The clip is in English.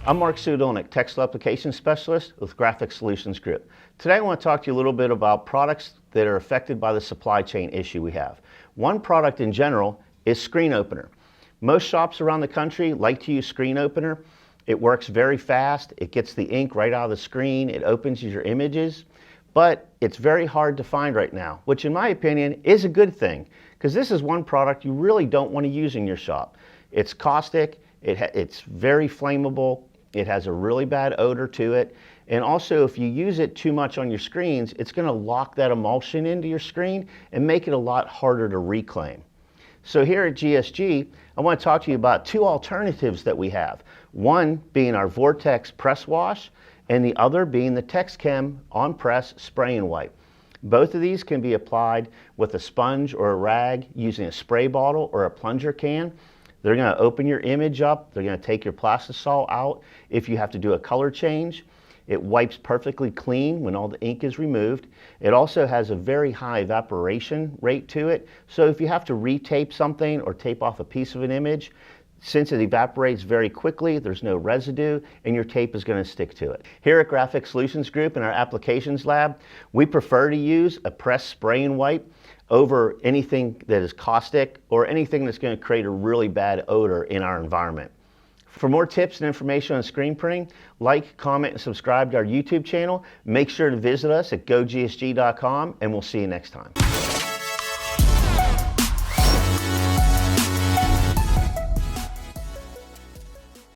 I'm Mark Sudolnik, Textile Application Specialist with Graphic Solutions Group. Today I want to talk to you a little bit about products that are affected by the supply chain issue we have. One product in general is screen opener. Most shops around the country like to use screen opener. It works very fast, it gets the ink right out of the screen, it opens your images, but it's very hard to find right now, which in my opinion is a good thing, because this is one product you really don't want to use in your shop. It's caustic, it's very flammable, it has a really bad odor to it, and also if you use it too much on your screens, it's going to lock that emulsion into your screen and make it a lot harder to reclaim. So here at GSG, I want to talk to you about two alternatives that we have. One being our Vortex Press Wash, and the other being the TexChem on-press spray and wipe. Both of these can be applied with a sponge or a rag using a spray bottle or a plunger can. They're going to open your image up, they're going to take your plastisol out if you have to do a color change. It wipes perfectly clean when all the ink is removed. It also has a very high evaporation rate to it, so if you have to retape something or tape off a piece of an image, since it evaporates very quickly, there's no residue, and your tape is going to stick to it. Here at Graphic Solutions Group in our applications lab, we prefer to use a press spray and wipe over anything that is caustic or anything that's going to create a really bad odor in our environment. For more tips and information on screen printing, like, comment, and subscribe to our YouTube channel. Make sure to visit us at gogsg.com, and we'll see you next time.